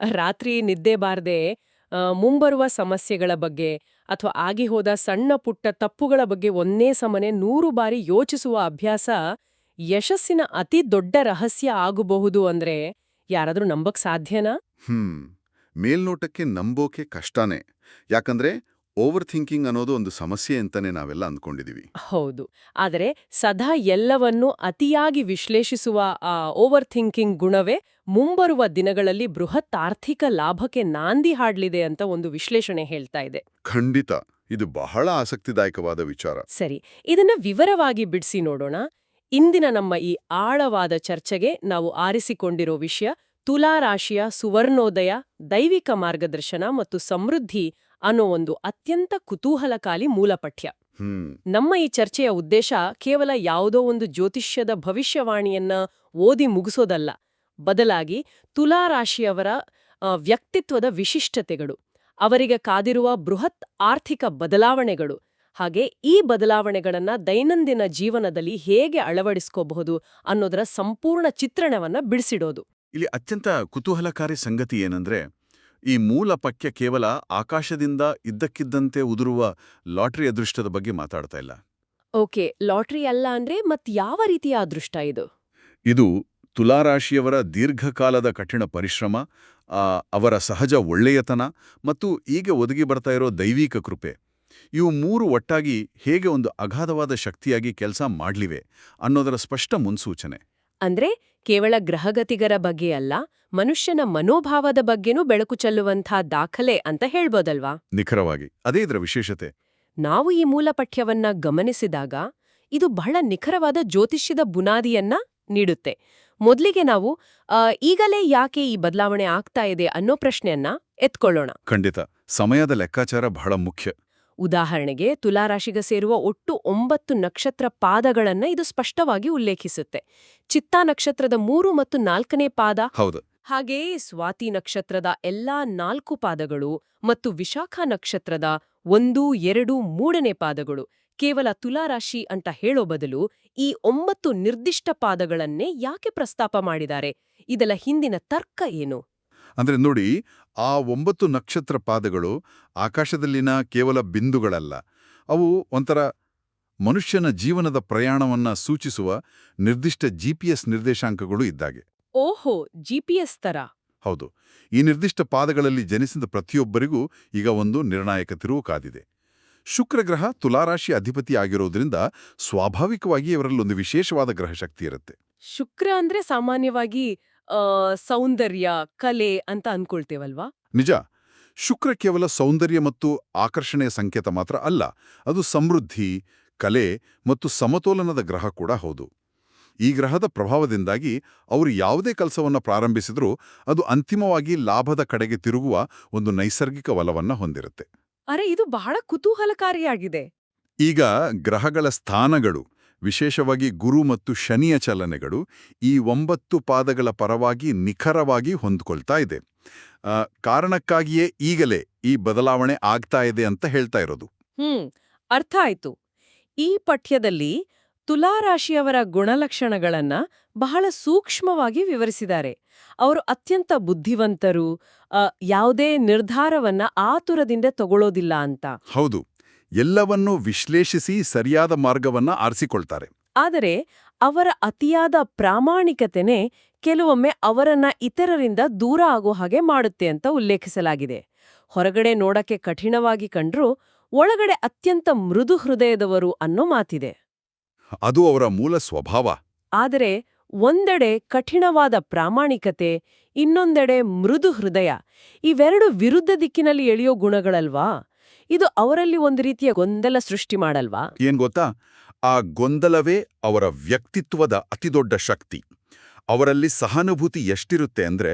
ರಾತ್ರಿ ನಿದ್ದೆ ಬಾರ್ದೆ ಮುಂಬರುವ ಸಮಸ್ಯೆಗಳ ಬಗ್ಗೆ ಅಥವಾ ಆಗಿಹೋದ ಸಣ್ಣ ಪುಟ್ಟ ತಪ್ಪುಗಳ ಬಗ್ಗೆ ಒಂದೇ ಸಮನೆ 100 ಬಾರಿ ಯೋಚಿಸುವ ಅಭ್ಯಾಸ ಯಶಸ್ಸಿನ ಅತಿ ದೊಡ್ಡ ರಹಸ್ಯ ಆಗಬಹುದು ಅಂದ್ರೆ ಯಾರಾದ್ರೂ ನಂಬಕ್ ಸಾಧ್ಯನಾ? ಹ್ಮ್ ಮೇಲ್ನೋಟಕ್ಕೆ ನಂಬೋಕೆ ಕಷ್ಟನೇ. ಯಾಕಂದ್ರೆ ಓವರ್ ಥಿಂಕಿಂಗ್ ಅನ್ನೋದು ಒಂದು ಸಮಸ್ಯೆ ಅಂತಾನೆ ನಾವೆಲ್ಲ ಅಂದ್ಕೊಂಡಿದೀವಿ. ಹೌದು. ಆದರೆ ಸದಾ ಎಲ್ಲವನ್ನೂ ಅತಿಯಾಗಿ ವಿಶ್ಲೇಷಿಸುವ ಆ ಓವರ್ ಥಿಂಕಿಂಗ್ ಗುಣವೇ ಮುಂಬರುವ ದಿನಗಳಲ್ಲಿ ಬೃಹತ್ ಆರ್ಥಿಕ ಲಾಭಕ್ಕೆ ನಾಂದಿ ಹಾಡ್ಲಿದೆ ಅಂತ ಒಂದು ವಿಶ್ಲೇಷಣೆ ಹೇಳ್ತಾ ಇದೆ. ಖಂಡಿತ ಇದು ಬಹಳ ಆಸಕ್ತಿದಾಯಕವಾದ ವಿಚಾರ. ಸರಿ, ಇದನ್ನ ವಿವರವಾಗಿ ಬಿಡಿಸಿ ನೋಡೋಣ. ಇಂದಿನ ನಮ್ಮ ಈ ಆಳವಾದ ಚರ್ಚೆಗೆ ನಾವು ಆರಿಸಿಕೊಂಡಿರೋ ವಿಷಯ ತುಲಾ ರಾಶಿಯ ಸುವರ್ಣೋದಯ, ದೈವಿಕ ಮಾರ್ಗದರ್ಶನ ಮತ್ತು ಸಮೃದ್ಧಿ ಅನ್ನೋ ಒಂದು ಅತ್ಯಂತ ಕುತೂಹಲಕಾರಿ ಮೂಲಪಠ್ಯ. ನಮ್ಮ ಈ ಚರ್ಚೆಯ ಉದ್ದೇಶ ಕೇವಲ ಯಾವುದೋ ಒಂದು ಜ್ಯೋತಿಷ್ಯದ ಭವಿಷ್ಯವಾಣಿಯನ್ನ ಓದಿ ಮುಗಿಸೋದಲ್ಲ, ಬದಲಾಗಿ ತುಲಾ ರಾಶಿಯವರ ವ್ಯಕ್ತಿತ್ವದ ವಿಶಿಷ್ಟತೆಗಳು, ಅವರಿಗೆ ಕಾದಿರುವ ಬೃಹತ್ ಆರ್ಥಿಕ ಬದಲಾವಣೆಗಳು, ಹಾಗೆ ಈ ಬದಲಾವಣೆಗಳನ್ನ ದೈನಂದಿನ ಜೀವನದಲ್ಲಿ ಹೇಗೆ ಅಳವಡಿಸ್ಕೋಬಹುದು ಅನ್ನೋದರ ಸಂಪೂರ್ಣ ಚಿತ್ರಣವನ್ನ ಬಿಡಿಸಿಡೋದು. ಇಲ್ಲಿ ಅತ್ಯಂತ ಕುತೂಹಲಕಾರಿ ಸಂಗತಿ ಏನಂದ್ರೆ, ಈ ಮೂಲ ಪಠ್ಯ ಕೇವಲ ಆಕಾಶದಿಂದ ಇದ್ದಕ್ಕಿದ್ದಂತೆ ಉದುರುವ ಲಾಟರಿ ಅದೃಷ್ಟದ ಬಗ್ಗೆ ಮಾತಾಡ್ತಾ ಇಲ್ಲ. ಓಕೆ, ಲಾಟ್ರಿ ಅಲ್ಲ ಅಂದ್ರೆ ಮತ್ ಯಾವ ರೀತಿಯ ಅದೃಷ್ಟ ಇದು? ಇದು ತುಲಾರಾಶಿಯವರ ದೀರ್ಘಕಾಲದ ಕಠಿಣ ಪರಿಶ್ರಮ, ಅವರ ಸಹಜ ಒಳ್ಳೆಯತನ ಮತ್ತು ಈಗ ಒದಗಿ ಬರ್ತಾ ಇರೋ ದೈವಿಕ ಕೃಪೆ, ಇವು ಮೂರು ಒಟ್ಟಾಗಿ ಹೇಗೆ ಒಂದು ಅಗಾಧವಾದ ಶಕ್ತಿಯಾಗಿ ಕೆಲಸ ಮಾಡ್ಲಿವೆ ಅನ್ನೋದರ ಸ್ಪಷ್ಟ ಮುನ್ಸೂಚನೆ. ಅಂದ್ರೆ ಕೇವಲ ಗ್ರಹಗತಿಗರ ಬಗ್ಗೆ ಅಲ್ಲ, ಮನುಷ್ಯನ ಮನೋಭಾವದ ಬಗ್ಗೆನೂ ಬೆಳಕು ಚೆಲ್ಲುವಂಥ ದಾಖಲೆ ಅಂತ ಹೇಳ್ಬೋದಲ್ವಾ? ನಿಖರವಾಗಿ ಅದೇ ಇದರ ವಿಶೇಷತೆ. ನಾವು ಈ ಮೂಲ ಪಠ್ಯವನ್ನ ಗಮನಿಸಿದಾಗ ಇದು ಬಹಳ ನಿಖರವಾದ ಜ್ಯೋತಿಷ್ಯದ ಬುನಾದಿಯನ್ನ ನೀಡುತ್ತೆ. ಮೊದಲಿಗೆ ನಾವು ಈಗಲೇ ಯಾಕೆ ಈ ಬದಲಾವಣೆ ಆಗ್ತಾ ಇದೆ ಅನ್ನೋ ಪ್ರಶ್ನೆಯನ್ನ ಎತ್ಕೊಳ್ಳೋಣ. ಖಂಡಿತ ಸಮಯದ ಲೆಕ್ಕಾಚಾರ ಬಹಳ ಮುಖ್ಯ. ಉದಾಹರಣೆಗೆ ತುಲಾರಾಶಿಗೆ ಸೇರುವ ಒಟ್ಟು 9 ನಕ್ಷತ್ರ ಪಾದಗಳನ್ನ ಇದು ಸ್ಪಷ್ಟವಾಗಿ ಉಲ್ಲೇಖಿಸುತ್ತೆ. ಚಿತ್ತಾ ನಕ್ಷತ್ರದ 3 ಮತ್ತು 4ನೇ ಪಾದ, ಹೌದು, ಹಾಗೆಯೇ ಸ್ವಾತಿ ನಕ್ಷತ್ರದ ಎಲ್ಲಾ 4 ಪಾದಗಳು ಮತ್ತು ವಿಶಾಖ ನಕ್ಷತ್ರದ 1, 2, 3ನೇ ಪಾದಗಳು. ಕೇವಲ ತುಲಾರಾಶಿ ಅಂತ ಹೇಳೋ ಬದಲು ಈ 9 ನಿರ್ದಿಷ್ಟ ಪಾದಗಳನ್ನೇ ಯಾಕೆ ಪ್ರಸ್ತಾಪ ಮಾಡಿದ್ದಾರೆ? ಇದರ ಹಿಂದಿನ ತರ್ಕ ಏನು? ಅಂದ್ರೆ ನೋಡಿ, ಆ 9 ನಕ್ಷತ್ರ ಪಾದಗಳು ಆಕಾಶದಲ್ಲಿನ ಕೇವಲ ಬಿಂದುಗಳಲ್ಲ. ಅವು ಒಂಥರ ಮನುಷ್ಯನ ಜೀವನದ ಪ್ರಯಾಣವನ್ನ ಸೂಚಿಸುವ ನಿರ್ದಿಷ್ಟ GPS ನಿರ್ದೇಶಾಂಕಗಳು ಇದ್ದಾಗೆ. ಓಹೋ, GPS ತರ. ಹೌದು, ಈ ನಿರ್ದಿಷ್ಟ ಪಾದಗಳಲ್ಲಿ ಜನಿಸಿದ ಪ್ರತಿಯೊಬ್ಬರಿಗೂ ಈಗ ಒಂದು ನಿರ್ಣಾಯಕ ತಿರುವು ಕಾದಿದೆ. ಶುಕ್ರಗ್ರಹ ತುಲಾರಾಶಿ ಅಧಿಪತಿ ಆಗಿರೋದ್ರಿಂದ ಸ್ವಾಭಾವಿಕವಾಗಿ ಇವರಲ್ಲೊಂದು ವಿಶೇಷವಾದ ಗ್ರಹಶಕ್ತಿ ಇರುತ್ತೆ. ಶುಕ್ರ ಅಂದ್ರೆ ಸಾಮಾನ್ಯವಾಗಿ ಸೌಂದರ್ಯ, ಕಲೆ ಅಂತ ಅನ್ಕೊಳ್ತೇವಲ್ವಾ? ನಿಜ, ಶುಕ್ರ ಕೇವಲ ಸೌಂದರ್ಯ ಮತ್ತು ಆಕರ್ಷಣೆಯ ಸಂಕೇತ ಮಾತ್ರ ಅಲ್ಲ, ಅದು ಸಮೃದ್ಧಿ, ಕಲೆ ಮತ್ತು ಸಮತೋಲನದ ಗ್ರಹ ಕೂಡ ಹೌದು. ಈ ಗ್ರಹದ ಪ್ರಭಾವದಿಂದಾಗಿ ಅವರು ಯಾವುದೇ ಕೆಲಸವನ್ನು ಪ್ರಾರಂಭಿಸಿದ್ರೂ ಅದು ಅಂತಿಮವಾಗಿ ಲಾಭದ ಕಡೆಗೆ ತಿರುಗುವ ಒಂದು ನೈಸರ್ಗಿಕ ಒಲವನ್ನ ಹೊಂದಿರುತ್ತೆ. ಅರೆ, ಇದು ಬಹಳ ಕುತೂಹಲಕಾರಿಯಾಗಿದೆ. ಈಗ ಗ್ರಹಗಳ ಸ್ಥಾನಗಳು, ವಿಶೇಷವಾಗಿ ಗುರು ಮತ್ತು ಶನಿಯ ಚಲನೆಗಳು ಈ 9 ಪಾದಗಳ ಪರವಾಗಿ ನಿಖರವಾಗಿ ಹೊಂದ್ಕೊಳ್ತಾ ಇದೆ. ಕಾರಣಕ್ಕಾಗಿಯೇ ಈಗಲೇ ಈ ಬದಲಾವಣೆ ಆಗ್ತಾ ಇದೆ ಅಂತ ಹೇಳ್ತಾ ಇರೋದು. ಅರ್ಥ ಆಯ್ತು. ಈ ಪಠ್ಯದಲ್ಲಿ ತುಲಾರಾಶಿಯವರ ಗುಣಲಕ್ಷಣಗಳನ್ನ ಬಹಳ ಸೂಕ್ಷ್ಮವಾಗಿ ವಿವರಿಸಿದ್ದಾರೆ. ಅವರು ಅತ್ಯಂತ ಬುದ್ಧಿವಂತರು, ಯಾವುದೇ ನಿರ್ಧಾರವನ್ನ ಆತುರದಿಂದ ತಗೊಳ್ಳೋದಿಲ್ಲ ಅಂತ. ಹೌದು, ಎಲ್ಲವನ್ನೂ ವಿಶ್ಲೇಷಿಸಿ ಸರಿಯಾದ ಮಾರ್ಗವನ್ನ ಆರಿಸಿಕೊಳ್ತಾರೆ. ಆದರೆ ಅವರ ಅತಿಯಾದ ಪ್ರಾಮಾಣಿಕತೆನೇ ಕೆಲವೊಮ್ಮೆ ಅವರನ್ನ ಇತರರಿಂದ ದೂರ ಆಗೋ ಹಾಗೆ ಮಾಡುತ್ತೆ ಅಂತ ಉಲ್ಲೇಖಿಸಲಾಗಿದೆ. ಹೊರಗಡೆ ನೋಡಕ್ಕೆ ಕಠಿಣವಾಗಿ ಕಂಡ್ರೂ ಒಳಗಡೆ ಅತ್ಯಂತ ಮೃದು ಹೃದಯದವರು ಅನ್ನೋ ಮಾತಿದೆ. ಅದು ಅವರ ಮೂಲ ಸ್ವಭಾವ. ಆದರೆ ಒಂದೆಡೆ ಕಠಿಣವಾದ ಪ್ರಾಮಾಣಿಕತೆ, ಇನ್ನೊಂದೆಡೆ ಮೃದು ಹೃದಯ, ಇವೆರಡು ವಿರುದ್ಧ ದಿಕ್ಕಿನಲ್ಲಿ ಎಳೆಯೋ ಗುಣಗಳಲ್ವಾ? ಇದು ಅವರಲ್ಲಿ ಒಂದು ರೀತಿಯ ಗೊಂದಲ ಸೃಷ್ಟಿ ಮಾಡಲ್ವಾ? ಏನ್ ಗೊತ್ತಾ, ಆ ಗೊಂದಲವೇ ಅವರ ವ್ಯಕ್ತಿತ್ವದ ಅತಿದೊಡ್ಡ ಶಕ್ತಿ. ಅವರಲ್ಲಿ ಸಹಾನುಭೂತಿ ಎಷ್ಟಿರುತ್ತೆ ಅಂದ್ರೆ,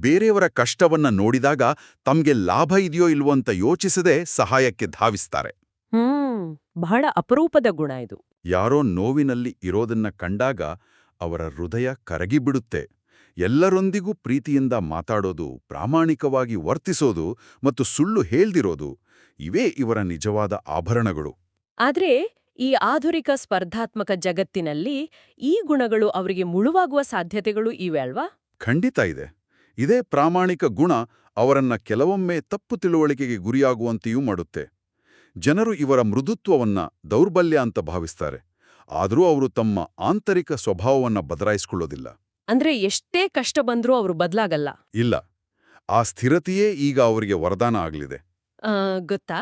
ಬೇರೆಯವರ ಕಷ್ಟವನ್ನ ನೋಡಿದಾಗ ತಮ್ಗೆ ಲಾಭ ಇದೆಯೋ ಇಲ್ವೋ ಅಂತ ಯೋಚಿಸದೆ ಸಹಾಯಕ್ಕೆ ಧಾವಿಸ್ತಾರೆ. ಬಹಳ ಅಪರೂಪದ ಗುಣ ಇದು. ಯಾರೋ ನೋವಿನಲ್ಲಿ ಇರೋದನ್ನ ಕಂಡಾಗ ಅವರ ಹೃದಯ ಕರಗಿಬಿಡುತ್ತೆ. ಎಲ್ಲರೊಂದಿಗೂ ಪ್ರೀತಿಯಿಂದ ಮಾತಾಡೋದು, ಪ್ರಾಮಾಣಿಕವಾಗಿ ವರ್ತಿಸೋದು ಮತ್ತು ಸುಳ್ಳು ಹೇಳ್ದಿರೋದು, ಇವೇ ಇವರ ನಿಜವಾದ ಆಭರಣಗಳು. ಆದ್ರೆ ಈ ಆಧುನಿಕ ಸ್ಪರ್ಧಾತ್ಮಕ ಜಗತ್ತಿನಲ್ಲಿ ಈ ಗುಣಗಳು ಅವರಿಗೆ ಮುಳುವಾಗುವ ಸಾಧ್ಯತೆಗಳು ಇವೆ ಅಲ್ವಾ? ಖಂಡಿತ ಇದೆ. ಇದೇ ಪ್ರಾಮಾಣಿಕ ಗುಣ ಅವರನ್ನ ಕೆಲವೊಮ್ಮೆ ತಪ್ಪು ತಿಳುವಳಿಕೆಗೆ ಗುರಿಯಾಗುವಂತೆಯೂ ಮಾಡುತ್ತೆ. ಜನರು ಇವರ ಮೃದುತ್ವವನ್ನ ದೌರ್ಬಲ್ಯ ಅಂತ ಭಾವಿಸ್ತಾರೆ. ಆದರೂ ಅವರು ತಮ್ಮ ಆಂತರಿಕ ಸ್ವಭಾವವನ್ನ ಬದಲಾಯಿಸಿಕೊಳ್ಳೋದಿಲ್ಲ. ಅಂದ್ರೆ ಎಷ್ಟೇ ಕಷ್ಟ ಬಂದ್ರೂ ಅವರು ಬದಲಾಗಲ್ಲ. ಇಲ್ಲ, ಆ ಸ್ಥಿರತೆಯೇ ಈಗ ಅವರಿಗೆ ವರದಾನ ಆಗಲಿದೆ. ಗೊತ್ತಾ,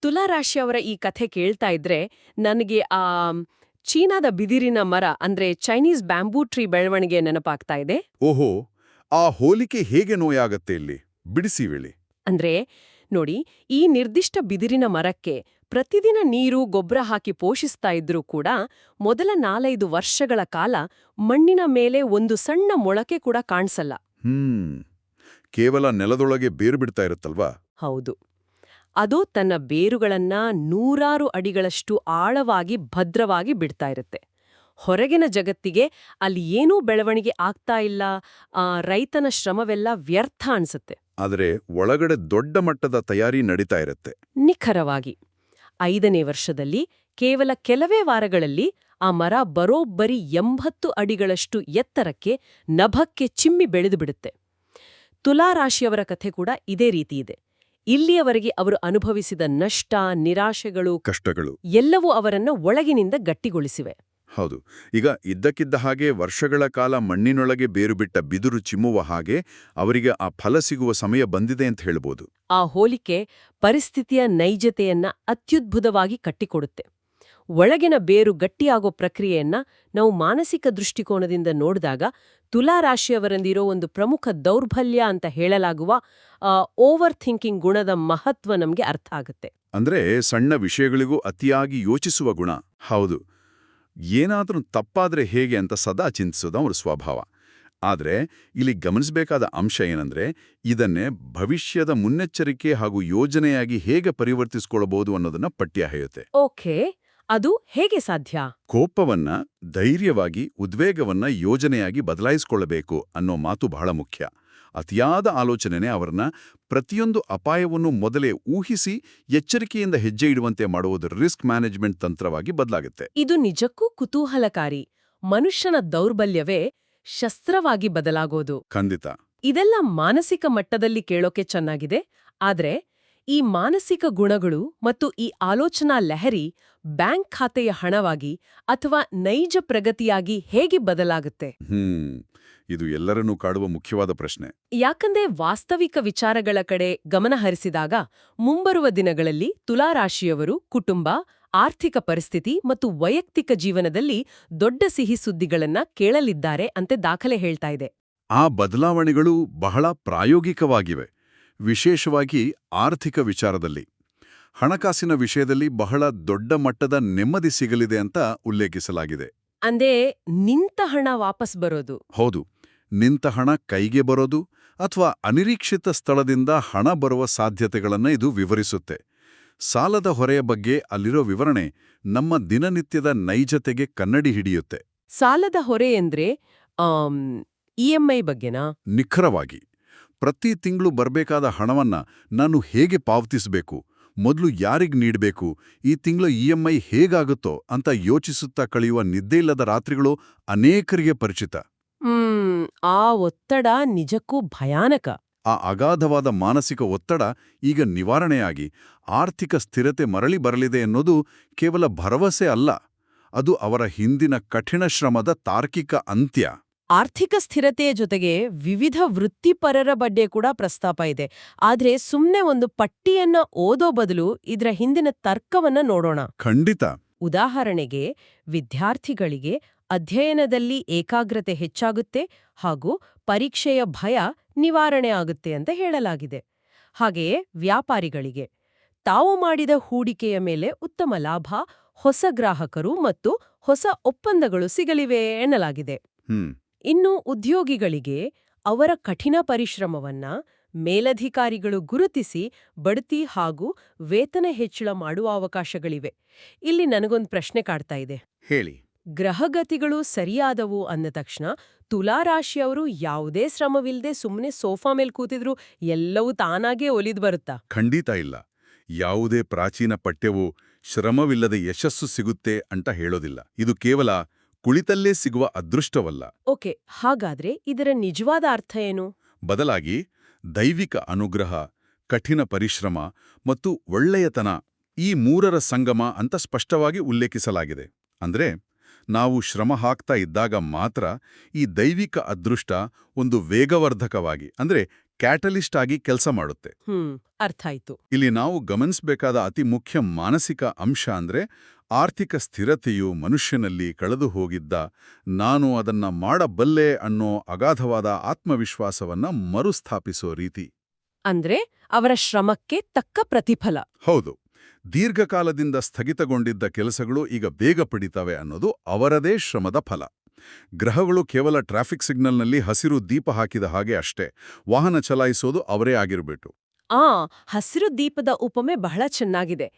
ತುಲಾರಾಶಿಯವರ ಈ ಕಥೆ ಕೇಳ್ತಾ ಇದ್ರೆ ನನಗೆ ಚೀನಾದ ಬಿದಿರಿನ ಮರ ಅಂದ್ರೆ ಚೈನೀಸ್ ಬ್ಯಾಂಬೂ ಟ್ರೀ ಬೆಳವಣಿಗೆ ನೆನಪಾಗ್ತಾ ಇದೆ. ಓಹೋ, ಆ ಹೋಲಿಕೆ ಹೇಗೆ ನೋಯಾಗತ್ತೆ ಇಲ್ಲಿ? ಬಿಡಿಸಿ ಹೇಳಿ. ಅಂದ್ರೆ ನೋಡಿ, ಈ ನಿರ್ದಿಷ್ಟ ಬಿದಿರಿನ ಮರಕ್ಕೆ ಪ್ರತಿದಿನ ನೀರು ಗೊಬ್ಬರ ಹಾಕಿ ಪೋಷಿಸ್ತಾ ಇದ್ರೂ ಕೂಡ ಮೊದಲ 4-5 ವರ್ಷಗಳ ಕಾಲ ಮಣ್ಣಿನ ಮೇಲೆ ಒಂದು ಸಣ್ಣ ಮೊಳಕೆ ಕೂಡ ಕಾಣಿಸಲ್ಲ. ಕೇವಲ ನೆಲದೊಳಗೆ ಬೇರು ಬಿಡ್ತಾ ಇರುತ್ತಲ್ವಾ? ಹೌದು. ಅದು ತನ್ನ ಬೇರುಗಳನ್ನ 100 ಅಡಿಗಳಷ್ಟು ಆಳವಾಗಿ ಭದ್ರವಾಗಿ ಬಿಡ್ತಾ ಇರುತ್ತೆ. ಹೊರಗಿನ ಜಗತ್ತಿಗೆ ಅಲ್ಲಿ ಏನೂ ಬೆಳವಣಿಗೆ ಆಗ್ತಾ ಇಲ್ಲ, ರೈತನ ಶ್ರಮವೆಲ್ಲ ವ್ಯರ್ಥ ಅನ್ಸುತ್ತೆ. ಆದರೆ ಒಳಗಡೆ ದೊಡ್ಡ ಮಟ್ಟದ ತಯಾರಿ ನಡೀತಾ ಇರುತ್ತೆ. ನಿಖರವಾಗಿ 5ನೇ ವರ್ಷದಲ್ಲಿ ಕೇವಲ ಕೆಲವೇ ವಾರಗಳಲ್ಲಿ ಆ ಮರ ಬರೋಬ್ಬರಿ 80 ಅಡಿಗಳಷ್ಟು ಎತ್ತರಕ್ಕೆ ನಭಕ್ಕೆ ಚಿಮ್ಮಿ ಬೆಳೆದು ಬಿಡುತ್ತೆ. ತುಲಾರಾಶಿಯವರ ಕಥೆ ಕೂಡ ಇದೇ ರೀತಿ ಇದೆ. ಇಲ್ಲಿಯವರೆಗೆ ಅವರು ಅನುಭವಿಸಿದ ನಷ್ಟ, ನಿರಾಶೆಗಳು, ಕಷ್ಟಗಳು ಎಲ್ಲವೂ ಅವರನ್ನ ಒಳಗಿನಿಂದ ಗಟ್ಟಿಗೊಳಿಸಿವೆ. ಹೌದು. ಈಗ ಇದ್ದಕ್ಕಿದ್ದ ಹಾಗೆ ವರ್ಷಗಳ ಕಾಲ ಮಣ್ಣಿನೊಳಗೆ ಬೇರು ಬಿಟ್ಟ ಬಿದಿರು ಚಿಮ್ಮುವ ಹಾಗೆ ಅವರಿಗೆ ಆ ಫಲ ಸಿಗುವ ಸಮಯ ಬಂದಿದೆ ಅಂತ ಹೇಳ್ಬೋದು. ಆ ಹೋಲಿಕೆ ಪರಿಸ್ಥಿತಿಯ ನೈಜತೆಯನ್ನ ಅತ್ಯದ್ಭುತವಾಗಿ ಕಟ್ಟಿಕೊಡುತ್ತೆ. ಒಳಗಿನ ಬೇರು ಗಟ್ಟಿಯಾಗೋ ಪ್ರಕ್ರಿಯೆಯನ್ನ ನಾವು ಮಾನಸಿಕ ದೃಷ್ಟಿಕೋನದಿಂದ ನೋಡಿದಾಗ ತುಲಾರಾಶಿಯವರಂದಿರೋ ಒಂದು ಪ್ರಮುಖ ದೌರ್ಬಲ್ಯ ಅಂತ ಹೇಳಲಾಗುವ ಓವರ್ ಥಿಂಕಿಂಗ್ ಗುಣದ ಮಹತ್ವ ನಮ್ಗೆ ಅರ್ಥ ಆಗುತ್ತೆ. ಅಂದ್ರೆ ಸಣ್ಣ ವಿಷಯಗಳಿಗೂ ಅತಿಯಾಗಿ ಯೋಚಿಸುವ ಗುಣ. ಹೌದು, ಏನಾದ್ರೂ ತಪ್ಪಾದ್ರೆ ಹೇಗೆ ಅಂತ ಸದಾ ಚಿಂತಿಸೋದು ಅವರ ಸ್ವಭಾವ. ಆದರೆ ಇಲ್ಲಿ ಗಮನಿಸಬೇಕಾದ ಅಂಶ ಏನಂದ್ರೆ, ಇದನ್ನೇ ಭವಿಷ್ಯದ ಮುನ್ನೆಚ್ಚರಿಕೆ ಹಾಗೂ ಯೋಜನೆಯಾಗಿ ಹೇಗೆ ಪರಿವರ್ತಿಸಿಕೊಳ್ಳಬಹುದು ಅನ್ನೋದನ್ನ ಪಠ್ಯ ಹೇಳುತ್ತೆ. ಓಕೆ, ಅದು ಹೇಗೆ ಸಾಧ್ಯ? ಕೋಪವನ್ನ ಧೈರ್ಯವಾಗಿ, ಉದ್ವೇಗವನ್ನ ಯೋಜನೆಯಾಗಿ ಬದಲಾಯಿಸಿಕೊಳ್ಳಬೇಕು ಅನ್ನೋ ಮಾತು ಬಹಳ ಮುಖ್ಯ. ಅತಿಯಾದ ಆಲೋಚನೆನೇ ಅವರನ್ನ ಪ್ರತಿಯೊಂದು ಅಪಾಯವನ್ನು ಮೊದಲೇ ಊಹಿಸಿ ಎಚ್ಚರಿಕೆಯಿಂದ ಹೆಜ್ಜೆ ಇಡುವಂತೆ ಮಾಡುವುದು ರಿಸ್ಕ್ ಮ್ಯಾನೇಜ್ಮೆಂಟ್ ತಂತ್ರವಾಗಿ ಬದಲಾಗುತ್ತೆ. ಇದು ನಿಜಕ್ಕೂ ಕುತೂಹಲಕಾರಿ. ಮನುಷ್ಯನ ದೌರ್ಬಲ್ಯವೇ ಶಸ್ತ್ರವಾಗಿ ಬದಲಾಗೋದು. ಖಂಡಿತ. ಇದೆಲ್ಲ ಮಾನಸಿಕ ಮಟ್ಟದಲ್ಲಿ ಕೇಳೋಕೆ ಚೆನ್ನಾಗಿದೆ. ಆದ್ರೆ ಈ ಮಾನಸಿಕ ಗುಣಗಳು ಮತ್ತು ಈ ಆಲೋಚನಾ ಲಹರಿ ಬ್ಯಾಂಕ್ ಖಾತೆಯ ಹಣವಾಗಿ ಅಥವಾ ನೈಜ ಪ್ರಗತಿಯಾಗಿ ಹೇಗೆ ಬದಲಾಗುತ್ತೆ? ಇದು ಎಲ್ಲರನ್ನೂ ಕಾಡುವ ಮುಖ್ಯವಾದ ಪ್ರಶ್ನೆ. ಯಾಕಂದ್ರೆ ವಾಸ್ತವಿಕ ವಿಚಾರಗಳ ಕಡೆ ಗಮನ ಹರಿಸಿದಾಗ ಮುಂಬರುವ ದಿನಗಳಲ್ಲಿ ತುಲಾರಾಶಿಯವರು ಕುಟುಂಬ, ಆರ್ಥಿಕ ಪರಿಸ್ಥಿತಿ ಮತ್ತು ವೈಯಕ್ತಿಕ ಜೀವನದಲ್ಲಿ ದೊಡ್ಡ ಸಿಹಿ ಸುದ್ದಿಗಳನ್ನ ಕೇಳಲಿದ್ದಾರೆ ಅಂತ ದಾಖಲೆ ಹೇಳ್ತಾ ಇದೆ. ಆ ಬದಲಾವಣೆಗಳು ಬಹಳ ಪ್ರಾಯೋಗಿಕವಾಗಿವೆ. ವಿಶೇಷವಾಗಿ ಆರ್ಥಿಕ ವಿಚಾರದಲ್ಲಿ, ಹಣಕಾಸಿನ ವಿಷಯದಲ್ಲಿ ಬಹಳ ದೊಡ್ಡ ಮಟ್ಟದ ನೆಮ್ಮದಿ ಸಿಗಲಿದೆ ಅಂತ ಉಲ್ಲೇಖಿಸಲಾಗಿದೆ. ಅಂದ್ರೆ ನಿಂತ ಹಣ ವಾಪಸ್ ಬರೋದು. ಹೌದು, ನಿಂತ ಹಣ ಕೈಗೆ ಬರೋದು ಅಥವಾ ಅನಿರೀಕ್ಷಿತ ಸ್ಥಳದಿಂದ ಹಣ ಬರುವ ಸಾಧ್ಯತೆಗಳನ್ನು ಇದು ವಿವರಿಸುತ್ತೆ. ಸಾಲದ ಹೊರೆಯ ಬಗ್ಗೆ ಅಲ್ಲಿರೋ ವಿವರಣೆ ನಮ್ಮ ದಿನನಿತ್ಯದ ನೈಜತೆಗೆ ಕನ್ನಡಿ ಹಿಡಿಯುತ್ತೆ. ಸಾಲದ ಹೊರೆ ಎಂದ್ರೆ ಇಎಂಐ ಬಗ್ಗೆನಾ? ನಿಖರವಾಗಿ. ಪ್ರತಿ ತಿಂಗಳು ಬರಬೇಕಾದ ಹಣವನ್ನ ನಾನು ಹೇಗೆ ಪಾವತಿಸಬೇಕು, ಮೊದಲು ಯಾರಿಗ್ ನೀಡಬೇಕು, ಈ ತಿಂಗಳ ಇಎಂಐ ಹೇಗಾಗುತ್ತೋ ಅಂತ ಯೋಚಿಸುತ್ತಾ ಕಳೆಯುವ ನಿದ್ದೆಯಿಲ್ಲದ ರಾತ್ರಿಗಳು ಅನೇಕರಿಗೆ ಪರಿಚಿತ. ಆ ಒತ್ತಡ ನಿಜಕ್ಕೂ ಭಯಾನಕ. ಆ ಅಗಾಧವಾದ ಮಾನಸಿಕ ಒತ್ತಡ ಈಗ ನಿವಾರಣೆಯಾಗಿ ಆರ್ಥಿಕ ಸ್ಥಿರತೆ ಮರಳಿ ಬರಲಿದೆ ಎನ್ನುವುದು ಕೇವಲ ಭರವಸೆ ಅಲ್ಲ, ಅದು ಅವರ ಹಿಂದಿನ ಕಠಿಣ ಶ್ರಮದ ತಾರ್ಕಿಕ ಅಂತ್ಯ. ಆರ್ಥಿಕ ಸ್ಥಿರತೆಯ ಜೊತೆಗೆ ವಿವಿಧ ವೃತ್ತಿಪರರ ಬಗ್ಗೆ ಕೂಡ ಪ್ರಸ್ತಾಪ ಇದೆ. ಆದ್ರೆ ಸುಮ್ನೆ ಒಂದು ಪಟ್ಟಿಯನ್ನ ಓದೋ ಬದಲು ಇದರ ಹಿಂದಿನ ತರ್ಕವನ್ನ ನೋಡೋಣ. ಖಂಡಿತ. ಉದಾಹರಣೆಗೆ, ವಿದ್ಯಾರ್ಥಿಗಳಿಗೆ ಅಧ್ಯಯನದಲ್ಲಿ ಏಕಾಗ್ರತೆ ಹೆಚ್ಚಾಗುತ್ತೆ ಹಾಗೂ ಪರೀಕ್ಷೆಯ ಭಯ ನಿವಾರಣೆ ಆಗುತ್ತೆ ಅಂತ ಹೇಳಲಾಗಿದೆ. ಹಾಗೆಯೇ ವ್ಯಾಪಾರಿಗಳಿಗೆ ತಾವು ಮಾಡಿದ ಹೂಡಿಕೆಯ ಮೇಲೆ ಉತ್ತಮ ಲಾಭ, ಹೊಸ ಗ್ರಾಹಕರು ಮತ್ತು ಹೊಸ ಒಪ್ಪಂದಗಳು ಸಿಗಲಿವೆ ಎನ್ನಲಾಗಿದೆ. ಇನ್ನು ಉದ್ಯೋಗಿಗಳಿಗೆ ಅವರ ಕಠಿಣ ಪರಿಶ್ರಮವನ್ನ ಮೇಲಧಿಕಾರಿಗಳು ಗುರುತಿಸಿ ಬಡ್ತಿ ಹಾಗೂ ವೇತನ ಹೆಚ್ಚಳ ಮಾಡುವ ಅವಕಾಶಗಳಿವೆ. ಇಲ್ಲಿ ನನಗೊಂದು ಪ್ರಶ್ನೆ ಕಾಡ್ತಾ ಇದೆ. ಹೇಳಿ. ಗ್ರಹಗತಿಗಳು ಸರಿಯಾದವು ಅಂದ ತಕ್ಷಣ ತುಲಾರಾಶಿಯವರು ಯಾವುದೇ ಶ್ರಮವಿಲ್ಲದೆ ಸುಮ್ಮನೆ ಸೋಫಾ ಮೇಲ್ ಕೂತಿದ್ರು ಎಲ್ಲವೂ ತಾನಾಗೇ ಒಲಿದು ಬರುತ್ತಾ? ಖಂಡಿತ ಇಲ್ಲ. ಯಾವುದೇ ಪ್ರಾಚೀನ ಪಠ್ಯವು ಶ್ರಮವಿಲ್ಲದೆ ಯಶಸ್ಸು ಸಿಗುತ್ತೆ ಅಂತ ಹೇಳೋದಿಲ್ಲ. ಇದು ಕೇವಲ ಕುಳಿತಲ್ಲೇ ಸಿಗುವ ಅದೃಷ್ಟವಲ್ಲ. ಓಕೆ, ಹಾಗಾದ್ರೆ ಇದರ ನಿಜವಾದ ಅರ್ಥ ಏನು? ಬದಲಾಗಿ ದೈವಿಕ ಅನುಗ್ರಹ, ಕಠಿಣ ಪರಿಶ್ರಮ ಮತ್ತು ಒಳ್ಳೆಯತನ ಈ ಮೂರರ ಸಂಗಮ ಅಂತ ಸ್ಪಷ್ಟವಾಗಿ ಉಲ್ಲೇಖಿಸಲಾಗಿದೆ. ಅಂದ್ರೆ ನಾವು ಶ್ರಮ ಹಾಕ್ತಾ ಇದ್ದಾಗ ಮಾತ್ರ ಈ ದೈವಿಕ ಅದೃಷ್ಟ ಒಂದು ವೇಗವರ್ಧಕವಾಗಿ ಅಂದ್ರೆ ಕ್ಯಾಟಲಿಸ್ಟ್ ಆಗಿ ಕೆಲಸ ಮಾಡುತ್ತೆ. ಅರ್ಥ ಆಯ್ತು. ಇಲ್ಲಿ ನಾವು ಗಮನಿಸಬೇಕಾದ ಅತಿ ಮುಖ್ಯ ಮಾನಸಿಕ ಅಂಶ ಅಂದ್ರೆ ಆರ್ಥಿಕ ಸ್ಥಿರತೆಯು ಮನುಷ್ಯನಲ್ಲಿ ಕಳೆದು ಹೋಗಿದ್ದ ನಾನು ಅದನ್ನ ಮಾಡಬಲ್ಲೆ ಅನ್ನೋ ಅಗಾಧವಾದ ಆತ್ಮವಿಶ್ವಾಸವನ್ನ ಮರುಸ್ಥಾಪಿಸೋ ರೀತಿ. ಅಂದ್ರೆ ಅವರ ಶ್ರಮಕ್ಕೆ ತಕ್ಕ ಪ್ರತಿಫಲ. ಹೌದು. ದೀರ್ಘಕಾಲದಿಂದ ಸ್ಥಗಿತಗೊಂಡಿದ್ದ ಕೆಲಸಗಳು ಈಗ ಬೇಗ ಪಡಿತವೆ ಅನ್ನೋದು ಅವರದೇ ಶ್ರಮದ ಫಲ. ಗ್ರಹಗಳು ಕೇವಲ ಟ್ರಾಫಿಕ್ ಸಿಗ್ನಲ್ನಲ್ಲಿ ಹಸಿರು ದೀಪ ಹಾಕಿದ ಹಾಗೆ ಅಷ್ಟೇ. ವಾಹನ ಚಲಾಯಿಸೋದು ಅವರೇ ಆಗಿರಬೇಕು. ಹಸಿರು ದೀಪದ ಉಪಮೆ ಬಹಳ ಚೆನ್ನಾಗಿದೆ.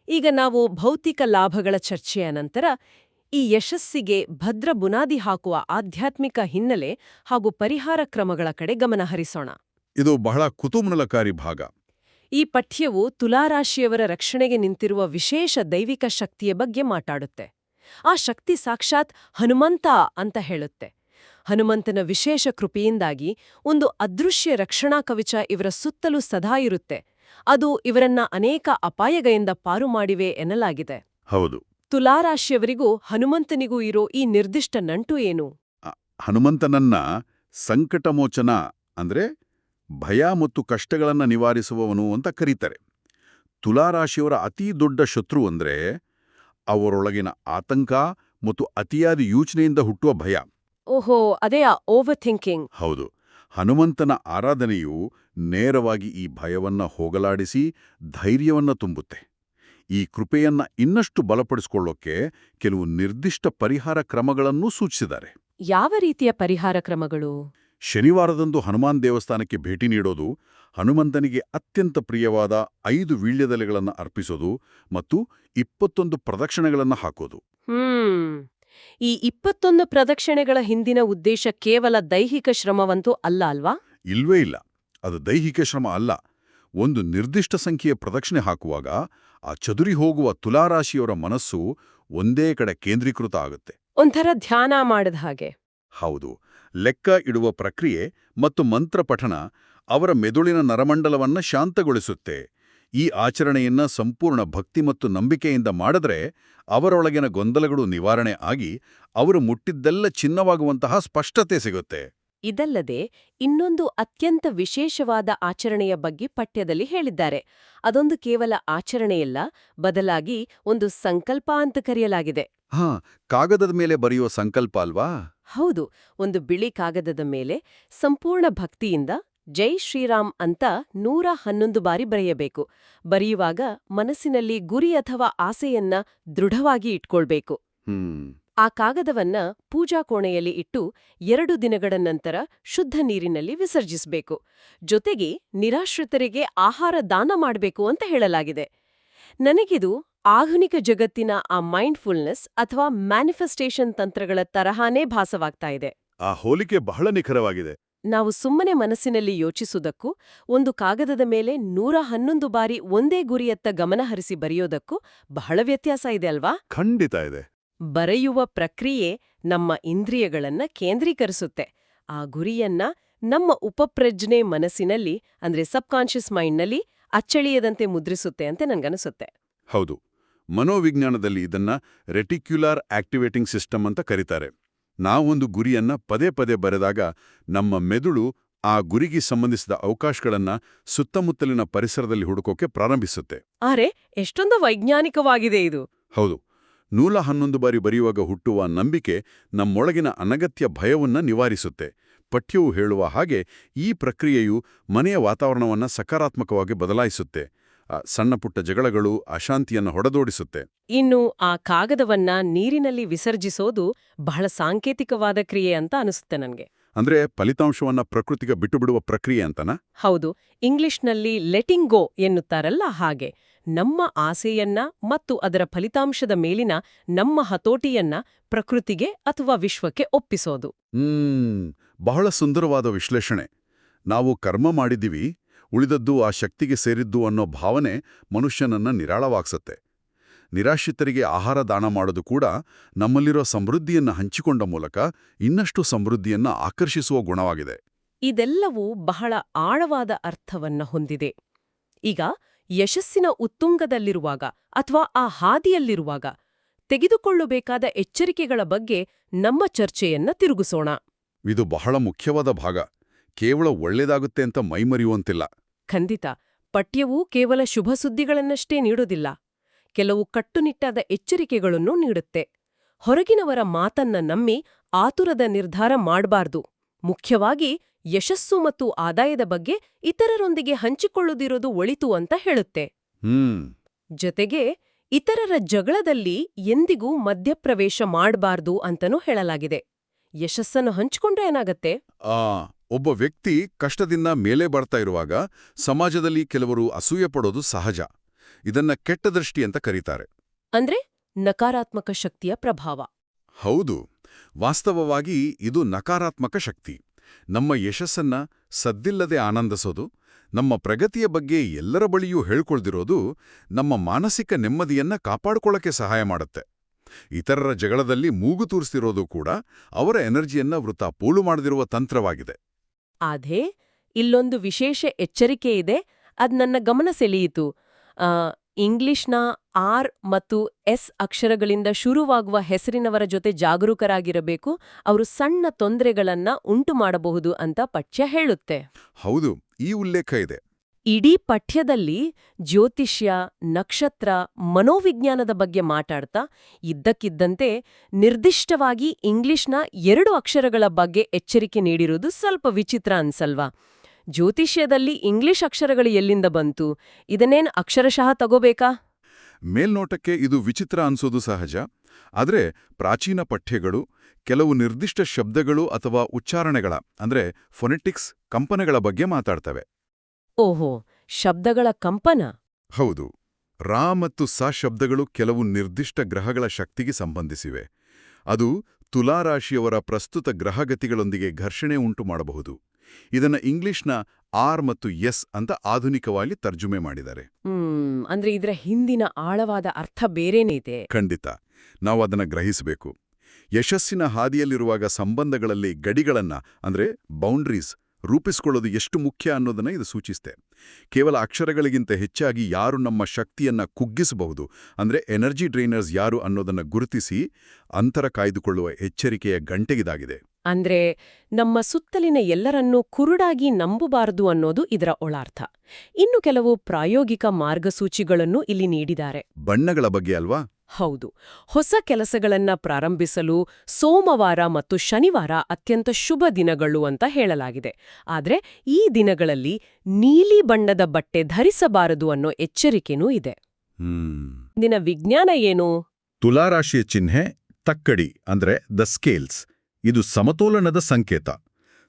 ಈಗ ನಾವು ಭೌತಿಕ ಲಾಭಗಳ ಚರ್ಚೆಯ ನಂತರ ಈ ಯಶಸ್ಸಿಗೆ ಭದ್ರ ಬುನಾದಿ ಹಾಕುವ ಆಧ್ಯಾತ್ಮಿಕ ಹಿನ್ನೆಲೆ ಹಾಗೂ ಪರಿಹಾರ ಕ್ರಮಗಳ ಕಡೆ ಗಮನ ಹರಿಸೋಣ. ಇದು ಬಹಳ ಕುತೂಹಲಕಾರಿ ಭಾಗ. ಈ ಪಠ್ಯವು ತುಲಾರಾಶಿಯವರ ರಕ್ಷಣೆಗೆ ನಿಂತಿರುವ ವಿಶೇಷ ದೈವಿಕ ಶಕ್ತಿಯ ಬಗ್ಗೆ ಮಾತಾಡುತ್ತೆ. ಆ ಶಕ್ತಿ ಸಾಕ್ಷಾತ್ ಹನುಮಂತ ಅಂತ ಹೇಳುತ್ತೆ. ಹನುಮಂತನ ವಿಶೇಷ ಕೃಪೆಯಿಂದಾಗಿ ಒಂದು ಅದೃಶ್ಯ ರಕ್ಷಣಾ ಕವಚ ಇವರ ಸುತ್ತಲೂ ಸದಾ ಇರುತ್ತೆ. ಅದು ಇವರನ್ನ ಅನೇಕ ಅಪಾಯಗಳಿಂದ ಪಾರು ಮಾಡಿವೆ ಎನ್ನಲಾಗಿದೆ. ಹೌದು. ತುಲಾರಾಶಿಯವರಿಗೂ ಹನುಮಂತನಿಗೂ ಇರೋ ಈ ನಿರ್ದಿಷ್ಟ ನಂಟು ಏನು? ಹನುಮಂತನನ್ನ ಸಂಕಟಮೋಚನ ಅಂದ್ರೆ ಭಯ ಮತ್ತು ಕಷ್ಟಗಳನ್ನ ನಿವಾರಿಸುವವನು ಅಂತ ಕರೀತಾರೆ. ತುಲಾರಾಶಿಯವರ ಅತೀ ದೊಡ್ಡ ಶತ್ರು ಅಂದ್ರೆ ಅವರೊಳಗಿನ ಆತಂಕ ಮತ್ತು ಅತಿಯಾದ ಯೋಚನೆಯಿಂದ ಹುಟ್ಟುವ ಭಯ. ಓಹೋ, ಅದೇ ಓವರ್ ಥಿಂಕಿಂಗ್. ಹೌದು. ಹನುಮಂತನ ಆರಾಧನೆಯು ನೇರವಾಗಿ ಈ ಭಯವನ್ನ ಹೋಗಲಾಡಿಸಿ ಧೈರ್ಯವನ್ನ ತುಂಬುತ್ತೆ. ಈ ಕೃಪೆಯನ್ನ ಇನ್ನಷ್ಟು ಬಲಪಡಿಸಿಕೊಳ್ಳೋಕೆ ಕೆಲವು ನಿರ್ದಿಷ್ಟ ಪರಿಹಾರ ಕ್ರಮಗಳನ್ನೂ ಸೂಚಿಸಿದ್ದಾರೆ. ಯಾವ ರೀತಿಯ ಪರಿಹಾರ ಕ್ರಮಗಳು? ಶನಿವಾರದಂದು ಹನುಮಾನ್ ದೇವಸ್ಥಾನಕ್ಕೆ ಭೇಟಿ ನೀಡೋದು, ಹನುಮಂತನಿಗೆ ಅತ್ಯಂತ ಪ್ರಿಯವಾದ 5 ವೀಳ್ಯದೆಲೆಗಳನ್ನು ಅರ್ಪಿಸೋದು ಮತ್ತು 21 ಪ್ರದಕ್ಷಿಣೆಗಳನ್ನು ಹಾಕೋದು. ಈ 21 ಪ್ರದಕ್ಷಿಣೆಗಳ ಹಿಂದಿನ ಉದ್ದೇಶ ಕೇವಲ ದೈಹಿಕ ಶ್ರಮವಂತೂ ಅಲ್ಲ ಅಲ್ವಾ? ಇಲ್ವೇ ಇಲ್ಲ. ಅದು ದೈಹಿಕ ಶ್ರಮ ಅಲ್ಲ. ಒಂದು ನಿರ್ದಿಷ್ಟ ಸಂಖ್ಯೆಯ ಪ್ರದಕ್ಷಿಣೆ ಹಾಕುವಾಗ ಆ ಚದುರಿ ಹೋಗುವ ತುಲಾರಾಶಿಯವರ ಮನಸ್ಸು ಒಂದೇ ಕಡೆ ಕೇಂದ್ರೀಕೃತ ಆಗುತ್ತೆ. ಒಂಥರ ಧ್ಯಾನ ಮಾಡಿದ ಹಾಗೆ. ಹೌದು. ಲೆಕ್ಕ ಇಡುವ ಪ್ರಕ್ರಿಯೆ ಮತ್ತು ಮಂತ್ರ ಪಠಣ ಅವರ ಮೆದುಳಿನ ನರಮಂಡಲವನ್ನ ಶಾಂತಗೊಳಿಸುತ್ತೆ. ಈ ಆಚರಣೆಯನ್ನ ಸಂಪೂರ್ಣ ಭಕ್ತಿ ಮತ್ತು ನಂಬಿಕೆಯಿಂದ ಮಾಡಿದ್ರೆ ಅವರೊಳಗಿನ ಗೊಂದಲಗಳು ನಿವಾರಣೆ ಆಗಿ ಅವರು ಮುಟ್ಟಿದ್ದೆಲ್ಲ ಚಿನ್ನವಾಗುವಂತಹ ಸ್ಪಷ್ಟತೆ ಸಿಗುತ್ತೆ. ಇದಲ್ಲದೆ ಇನ್ನೊಂದು ಅತ್ಯಂತ ವಿಶೇಷವಾದ ಆಚರಣೆಯ ಬಗ್ಗೆ ಪಠ್ಯದಲ್ಲಿ ಹೇಳಿದ್ದಾರೆ. ಅದೊಂದು ಕೇವಲ ಆಚರಣೆಯಲ್ಲ, ಬದಲಾಗಿ ಒಂದು ಸಂಕಲ್ಪ ಅಂತ ಕರೆಯಲಾಗಿದೆ. ಕಾಗದದ ಮೇಲೆ ಬರೆಯುವ ಸಂಕಲ್ಪ ಅಲ್ವಾ? ಹೌದು. ಒಂದು ಬಿಳಿ ಕಾಗದದ ಮೇಲೆ ಸಂಪೂರ್ಣ ಭಕ್ತಿಯಿಂದ ಜೈ ಶ್ರೀರಾಮ್ ಅಂತ 111 ಬಾರಿ ಬರೆಯಬೇಕು. ಬರೆಯುವಾಗ ಮನಸ್ಸಿನಲ್ಲಿ ಗುರಿ ಅಥವಾ ಆಸೆಯನ್ನ ದೃಢವಾಗಿ ಇಟ್ಕೊಳ್ಬೇಕು. ಆ ಕಾಗದವನ್ನ ಪೂಜಾ ಕೋಣೆಯಲ್ಲಿ ಇಟ್ಟು 2 ದಿನಗಳ ನಂತರ ಶುದ್ಧ ನೀರಿನಲ್ಲಿ ವಿಸರ್ಜಿಸಬೇಕು. ಜೊತೆಗೆ ನಿರಾಶ್ರಿತರಿಗೆ ಆಹಾರ ದಾನ ಮಾಡಬೇಕು ಅಂತ ಹೇಳಲಾಗಿದೆ. ನನಗಿದು ಆಧುನಿಕ ಜಗತ್ತಿನ ಆ ಮೈಂಡ್ಫುಲ್ನೆಸ್ ಅಥವಾ ಮ್ಯಾನಿಫೆಸ್ಟೇಷನ್ ತಂತ್ರಗಳ ತರಹಾನೇ ಭಾಸವಾಗ್ತಾ ಇದೆ. ಆ ಹೋಲಿಕೆ ಬಹಳ ನಿಖರವಾಗಿದೆ. ನಾವು ಸುಮ್ಮನೆ ಮನಸ್ಸಿನಲ್ಲಿ ಯೋಚಿಸುವುದಕ್ಕೂ ಒಂದು ಕಾಗದದ ಮೇಲೆ 111 ಬಾರಿ ಒಂದೇ ಗುರಿಯತ್ತ ಗಮನಹರಿಸಿ ಬರೆಯೋದಕ್ಕೂ ಬಹಳ ವ್ಯತ್ಯಾಸ ಇದೆ ಅಲ್ವಾ? ಖಂಡಿತ ಇದೆ. ಬರೆಯುವ ಪ್ರಕ್ರಿಯೆ ನಮ್ಮ ಇಂದ್ರಿಯಗಳನ್ನ ಕೇಂದ್ರೀಕರಿಸುತ್ತೆ. ಆ ಗುರಿಯನ್ನ ನಮ್ಮ ಉಪಪ್ರಜ್ಞೆ ಮನಸ್ಸಿನಲ್ಲಿ ಅಂದ್ರೆ ಸಬ್ಕಾನ್ಷಿಯಸ್ ಮೈಂಡ್ನಲ್ಲಿ ಅಚ್ಚಳಿಯದಂತೆ ಮುದ್ರಿಸುತ್ತೆ ಅಂತ ನನ್ಗನಿಸುತ್ತೆ. ಹೌದು. ಮನೋವಿಜ್ಞಾನದಲ್ಲಿ ಇದನ್ನ ರೆಟಿಕ್ಯುಲಾರ್ ಆಕ್ಟಿವೇಟಿಂಗ್ ಸಿಸ್ಟಮ್ ಅಂತ ಕರೀತಾರೆ. ನಾವೊಂದು ಗುರಿಯನ್ನ ಪದೇ ಪದೇ ಬರೆದಾಗ ನಮ್ಮ ಮೆದುಳು ಆ ಗುರಿಗೆ ಸಂಬಂಧಿಸಿದ ಅವಕಾಶಗಳನ್ನ ಸುತ್ತಮುತ್ತಲಿನ ಪರಿಸರದಲ್ಲಿ ಹುಡುಕೋಕೆ ಪ್ರಾರಂಭಿಸುತ್ತೆ. ಆರೆ ಎಷ್ಟೊಂದು ವೈಜ್ಞಾನಿಕವಾಗಿದೆ ಇದು. ಹೌದು. 111 ಬಾರಿ ಬರೆಯುವಾಗ ಹುಟ್ಟುವ ನಂಬಿಕೆ ನಮ್ಮೊಳಗಿನ ಅನಗತ್ಯ ಭಯವನ್ನ ನಿವಾರಿಸುತ್ತೆ. ಪಠ್ಯವು ಹೇಳುವ ಹಾಗೆ ಈ ಪ್ರಕ್ರಿಯೆಯು ಮನೆಯ ವಾತಾವರಣವನ್ನ ಸಕಾರಾತ್ಮಕವಾಗಿ ಬದಲಾಯಿಸುತ್ತೆ. ಸಣ್ಣಪುಟ್ಟ ಜಗಳಗಳು ಅಶಾಂತಿಯನ್ನು ಹೊಡೆದೋಡಿಸುತ್ತೆ. ಇನ್ನು ಆ ಕಾಗದವನ್ನ ನೀರಿನಲ್ಲಿ ವಿಸರ್ಜಿಸೋದು ಬಹಳ ಸಾಂಕೇತಿಕವಾದ ಕ್ರಿಯೆ ಅಂತ ಅನಿಸುತ್ತೆ ನನ್ಗೆ. ಅಂದ್ರೆ ಫಲಿತಾಂಶವನ್ನ ಪ್ರಕೃತಿಗೆ ಬಿಟ್ಟುಬಿಡುವ ಪ್ರಕ್ರಿಯೆ ಅಂತನಾ? ಹೌದು. ಇಂಗ್ಲಿಷ್ನಲ್ಲಿ ಲೆಟಿಂಗ್ ಗೋ ಎನ್ನುತ್ತಾರಲ್ಲ ಹಾಗೆ. ನಮ್ಮ ಆಸೆಯನ್ನ ಮತ್ತು ಅದರ ಫಲಿತಾಂಶದ ಮೇಲಿನ ನಮ್ಮ ಹತೋಟಿಯನ್ನ ಪ್ರಕೃತಿಗೆ ಅಥವಾ ವಿಶ್ವಕ್ಕೆ ಒಪ್ಪಿಸೋದು. ಬಹಳ ಸುಂದರವಾದ ವಿಶ್ಲೇಷಣೆ. ನಾವು ಕರ್ಮ ಮಾಡಿದ್ದೀವಿ, ಉಳಿದದ್ದು ಆ ಶಕ್ತಿಗೆ ಸೇರಿದ್ದು ಅನ್ನೋ ಭಾವನೆ ಮನುಷ್ಯನನ್ನ ನಿರಾಳವಾಗ್ಸತ್ತೆ. ನಿರಾಶ್ರಿತರಿಗೆ ಆಹಾರ ದಾನ ಮಾಡೋದು ಕೂಡ ನಮ್ಮಲ್ಲಿರೋ ಸಮೃದ್ಧಿಯನ್ನ ಹಂಚಿಕೊಂಡ ಮೂಲಕ ಇನ್ನಷ್ಟು ಸಮೃದ್ಧಿಯನ್ನ ಆಕರ್ಷಿಸುವ ಗುಣವಾಗಿದೆ. ಇದೆಲ್ಲವೂ ಬಹಳ ಆಳವಾದ ಅರ್ಥವನ್ನ ಹೊಂದಿದೆ. ಈಗ ಯಶಸ್ಸಿನ ಉತ್ತುಂಗದಲ್ಲಿರುವಾಗ ಅಥವಾ ಆ ಹಾದಿಯಲ್ಲಿರುವಾಗ ತೆಗೆದುಕೊಳ್ಳಬೇಕಾದ ಎಚ್ಚರಿಕೆಗಳ ಬಗ್ಗೆ ನಮ್ಮ ಚರ್ಚೆಯನ್ನ ತಿರುಗಿಸೋಣ. ಇದು ಬಹಳ ಮುಖ್ಯವಾದ ಭಾಗ. ಕೇವಲ ಒಳ್ಳೇದಾಗುತ್ತೆ ಅಂತ ಮೈಮರೆಯುವಂತಿಲ್ಲ. ಖಂಡಿತ. ಪಠ್ಯವು ಕೇವಲ ಶುಭ ಸುದ್ದಿಗಳನ್ನಷ್ಟೇ ನೀಡೋದಿಲ್ಲ. ಕೆಲವು ಕಟ್ಟುನಿಟ್ಟಾದ ಎಚ್ಚರಿಕೆಗಳನ್ನು ನೀಡುತ್ತೆ. ಹೊರಗಿನವರ ಮಾತನ್ನ ನಂಬಿ ಆತುರದ ನಿರ್ಧಾರ ಮಾಡಬಾರ್ದು. ಮುಖ್ಯವಾಗಿ ಯಶಸ್ಸು ಮತ್ತು ಆದಾಯದ ಬಗ್ಗೆ ಇತರರೊಂದಿಗೆ ಹಂಚಿಕೊಳ್ಳದಿರೋದು ಒಳಿತು ಅಂತ ಹೇಳುತ್ತೆ. ಜೊತೆಗೆ ಇತರರ ಜಗಳದಲ್ಲಿ ಎಂದಿಗೂ ಮಧ್ಯಪ್ರವೇಶ ಮಾಡಬಾರ್ದು ಅಂತನೂ ಹೇಳಲಾಗಿದೆ. ಯಶಸ್ಸನ್ನು ಹಂಚಿಕೊಂಡ್ರೆ ಏನಾಗತ್ತೆ? ಒಬ್ಬ ವ್ಯಕ್ತಿ ಕಷ್ಟದಿಂದ ಮೇಲೆ ಬರ್ತಾ ಇರುವಾಗ ಸಮಾಜದಲ್ಲಿ ಕೆಲವರು ಅಸೂಯೆ ಪಡೋದು ಸಹಜ. ಇದನ್ನ ಕೆಟ್ಟ ದೃಷ್ಟಿ ಅಂತ ಕರೀತಾರೆ. ಅಂದ್ರೆ ನಕಾರಾತ್ಮಕ ಶಕ್ತಿಯ ಪ್ರಭಾವ. ಹೌದು, ವಾಸ್ತವವಾಗಿ ಇದು ನಕಾರಾತ್ಮಕ ಶಕ್ತಿ. ನಮ್ಮ ಯಶಸ್ಸನ್ನ ಸದ್ದಿಲ್ಲದೆ ಆನಂದಿಸೋದು, ನಮ್ಮ ಪ್ರಗತಿಯ ಬಗ್ಗೆ ಎಲ್ಲರ ಬಳಿಯೂ ಹೇಳ್ಕೊಳ್ದಿರೋದು ನಮ್ಮ ಮಾನಸಿಕ ನೆಮ್ಮದಿಯನ್ನ ಕಾಪಾಡ್ಕೊಳ್ಳೋಕೆ ಸಹಾಯ ಮಾಡುತ್ತೆ. ಇತರರ ಜಗಳದಲ್ಲಿ ಮೂಗು ತೂರಿಸ್ತಿರೋದು ಕೂಡ ಅವರ ಎನರ್ಜಿಯನ್ನ ವೃಥಾ ಪೋಲು ಮಾಡದಿರುವ ತಂತ್ರವಾಗಿದೆ. ಆದ್ರೆ ಇಲ್ಲೊಂದು ವಿಶೇಷ ಎಚ್ಚರಿಕೆ ಇದೆ. ಅದ್ ನನ್ನ ಗಮನ ಸೆಳೆಯಿತು. ಇಂಗ್ಲಿಷ್ನ ಆರ್ ಮತ್ತು ಎಸ್ ಅಕ್ಷರಗಳಿಂದ ಶುರುವಾಗುವ ಹೆಸರಿನವರ ಜೊತೆ ಜಾಗರೂಕರಾಗಿರಬೇಕು. ಅವರು ಸಣ್ಣ ತೊಂದರೆಗಳನ್ನ ಉಂಟು ಮಾಡಬಹುದು ಅಂತ ಪಠ್ಯ ಹೇಳುತ್ತೆ. ಹೌದು, ಈ ಉಲ್ಲೇಖ ಇದೆ. ಇಡೀ ಪಠ್ಯದಲ್ಲಿ ಜ್ಯೋತಿಷ್ಯ, ನಕ್ಷತ್ರ, ಮನೋವಿಜ್ಞಾನದ ಬಗ್ಗೆ ಮಾತಾಡ್ತಾ ಇದ್ದಕ್ಕಿದ್ದಂತೆ ನಿರ್ದಿಷ್ಟವಾಗಿ ಇಂಗ್ಲಿಷ್ನ 2 ಅಕ್ಷರಗಳ ಬಗ್ಗೆ ಎಚ್ಚರಿಕೆ ನೀಡಿರುವುದು ಸ್ವಲ್ಪ ವಿಚಿತ್ರ ಅನ್ಸಲ್ವಾ? ಜ್ಯೋತಿಷ್ಯದಲ್ಲಿ ಇಂಗ್ಲಿಷ್ ಅಕ್ಷರಗಳು ಎಲ್ಲಿಂದ ಬಂತು? ಇದನ್ನೇನು ಅಕ್ಷರಶಃ ತಗೋಬೇಕಾ? ಮೇಲ್ನೋಟಕ್ಕೆ ಇದು ವಿಚಿತ್ರ ಅನ್ಸೋದು ಸಹಜ. ಆದ್ರೆ ಪ್ರಾಚೀನ ಪಠ್ಯಗಳು ಕೆಲವು ನಿರ್ದಿಷ್ಟ ಶಬ್ದಗಳು ಅಥವಾ ಉಚ್ಚಾರಣೆಗಳ ಅಂದ್ರೆ ಫೊನೆಟಿಕ್ಸ್ ಕಂಪನಗಳ ಬಗ್ಗೆ ಮಾತಾಡ್ತವೆ. ಓಹೋ, ಶಬ್ದಗಳ ಕಂಪನ? ಹೌದು. ರಾ ಮತ್ತು ಸ ಶಬ್ದಗಳು ಕೆಲವು ನಿರ್ದಿಷ್ಟ ಗ್ರಹಗಳ ಶಕ್ತಿಗೆ ಸಂಬಂಧಿಸಿವೆ. ಅದು ತುಲಾರಾಶಿಯವರ ಪ್ರಸ್ತುತ ಗ್ರಹಗತಿಗಳೊಂದಿಗೆ ಘರ್ಷಣೆ ಉಂಟು ಮಾಡಬಹುದು. ಇದನ್ನ ಇಂಗ್ಲಿಷ್ನ ಆರ್ ಮತ್ತು ಎಸ್ ಅಂತ ಆಧುನಿಕವಾಗಿ ತರ್ಜುಮೆ ಮಾಡಿದ್ದಾರೆ. ಅಂದ್ರೆ ಇದರ ಹಿಂದಿನ ಆಳವಾದ ಅರ್ಥ ಬೇರೇನೇ ಇದೆ. ಖಂಡಿತ. ನಾವು ಅದನ್ನ ಗ್ರಹಿಸಬೇಕು. ಯಶಸ್ಸಿನ ಹಾದಿಯಲ್ಲಿರುವಾಗ ಸಂಬಂಧಗಳಲ್ಲಿ ಗಡಿಗಳನ್ನ ಅಂದ್ರೆ ಬೌಂಡ್ರೀಸ್ ರೂಪಿಸ್ಕೊಳ್ಳೋದು ಎಷ್ಟು ಮುಖ್ಯ ಅನ್ನೋದನ್ನ ಇದು ಸೂಚಿಸುತ್ತೆ. ಕೇವಲ ಅಕ್ಷರಗಳಿಗಿಂತ ಹೆಚ್ಚಾಗಿ ಯಾರು ನಮ್ಮ ಶಕ್ತಿಯನ್ನ ಕುಗ್ಗಿಸಬಹುದು, ಅಂದ್ರೆ ಎನರ್ಜಿ ಡ್ರೈನರ್ಸ್ ಯಾರು ಅನ್ನೋದನ್ನ ಗುರುತಿಸಿ ಅಂತರ ಕಾಯ್ದುಕೊಳ್ಳುವ ಎಚ್ಚರಿಕೆಯ ಗಂಟೆಗಿದಾಗಿದೆ. ಅಂದ್ರೆ ನಮ್ಮ ಸುತ್ತಲಿನ ಎಲ್ಲರನ್ನೂ ಕುರುಡಾಗಿ ನಂಬಬಾರದು ಅನ್ನೋದು ಇದರ ಒಳಾರ್ಥ. ಇನ್ನು ಕೆಲವು ಪ್ರಾಯೋಗಿಕ ಮಾರ್ಗಸೂಚಿಗಳನ್ನು ಇಲ್ಲಿ ನೀಡಿದ್ದಾರೆ. ಬಣ್ಣಗಳ ಬಗ್ಗೆ ಅಲ್ವಾ? ಹೌದು. ಹೊಸ ಕೆಲಸಗಳನ್ನ ಪ್ರಾರಂಭಿಸಲು ಸೋಮವಾರ ಮತ್ತು ಶನಿವಾರ ಅತ್ಯಂತ ಶುಭ ದಿನಗಳು ಅಂತ ಹೇಳಲಾಗಿದೆ. ಆದ್ರೆ ಈ ದಿನಗಳಲ್ಲಿ ನೀಲಿ ಬಣ್ಣದ ಬಟ್ಟೆ ಧರಿಸಬಾರದು ಅನ್ನೋ ಎಚ್ಚರಿಕೆನೂ ಇದೆ. ದಿನ ವಿಜ್ಞಾನ ಏನು? ತುಲಾರಾಶಿಯ ಚಿಹ್ನೆ ತಕ್ಕಡಿ ಅಂದ್ರೆ ದ ಸ್ಕೇಲ್ಸ್. ಇದು ಸಮತೋಲನದ ಸಂಕೇತ.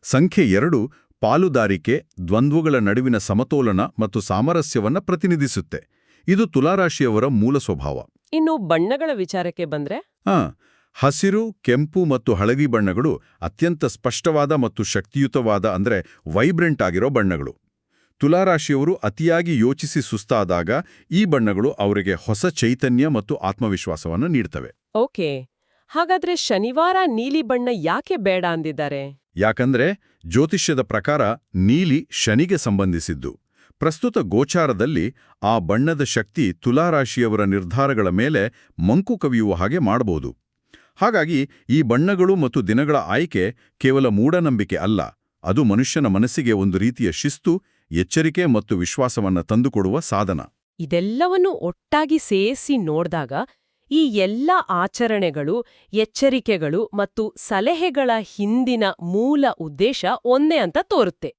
ಸಂಖ್ಯೆ 2 ಪಾಲುದಾರಿಕೆ, ದ್ವಂದ್ವಗಳ ನಡುವಿನ ಸಮತೋಲನ ಮತ್ತು ಸಾಮರಸ್ಯವನ್ನ ಪ್ರತಿನಿಧಿಸುತ್ತೆ. ಇದು ತುಲಾರಾಶಿಯವರ ಮೂಲ ಸ್ವಭಾವ. ಇನ್ನು ಬಣ್ಣಗಳ ವಿಚಾರಕ್ಕೆ ಬಂದ್ರೆ ಹಸಿರು, ಕೆಂಪು ಮತ್ತು ಹಳದಿ ಬಣ್ಣಗಳು ಅತ್ಯಂತ ಸ್ಪಷ್ಟವಾದ ಮತ್ತು ಶಕ್ತಿಯುತವಾದ ಅಂದ್ರೆ ವೈಬ್ರೆಂಟ್ ಆಗಿರೋ ಬಣ್ಣಗಳು. ತುಲಾರಾಶಿಯವರು ಅತಿಯಾಗಿ ಯೋಚಿಸಿ ಸುಸ್ತಾದಾಗ ಈ ಬಣ್ಣಗಳು ಅವರಿಗೆ ಹೊಸ ಚೈತನ್ಯ ಮತ್ತು ಆತ್ಮವಿಶ್ವಾಸವನ್ನು ನೀಡ್ತವೆ. ಓಕೆ, ಹಾಗಾದ್ರೆ ಶನಿವಾರ ನೀಲಿ ಬಣ್ಣ ಯಾಕೆ ಬೇಡ ಅಂದಿದ್ದಾರೆ? ಯಾಕಂದ್ರೆ ಜ್ಯೋತಿಷ್ಯದ ಪ್ರಕಾರ ನೀಲಿ ಶನಿಗೆ ಸಂಬಂಧಿಸಿದ್ದು. ಪ್ರಸ್ತುತ ಗೋಚಾರದಲ್ಲಿ ಆ ಬಣ್ಣದ ಶಕ್ತಿ ತುಲಾರಾಶಿಯವರ ನಿರ್ಧಾರಗಳ ಮೇಲೆ ಮಂಕು ಕವಿಯುವ ಹಾಗೆ ಮಾಡಬಹುದು. ಹಾಗಾಗಿ ಈ ಬಣ್ಣಗಳು ಮತ್ತು ದಿನಗಳ ಆಯ್ಕೆ ಕೇವಲ ಮೂಢನಂಬಿಕೆ ಅಲ್ಲ, ಅದು ಮನುಷ್ಯನ ಮನಸ್ಸಿಗೆ ಒಂದು ರೀತಿಯ ಶಿಸ್ತು, ಎಚ್ಚರಿಕೆ ಮತ್ತು ವಿಶ್ವಾಸವನ್ನ ತಂದುಕೊಡುವ ಸಾಧನ. ಇದೆಲ್ಲವನ್ನು ಒಟ್ಟಾಗಿ ಸೇರಿಸಿ ನೋಡ್ದಾಗ ಈ ಎಲ್ಲ ಆಚರಣೆಗಳು, ಎಚ್ಚರಿಕೆಗಳು ಮತ್ತು ಸಲಹೆಗಳ ಹಿಂದಿನ ಮೂಲ ಉದ್ದೇಶ ಒಂದೇ ಅಂತ ತೋರುತ್ತೆ.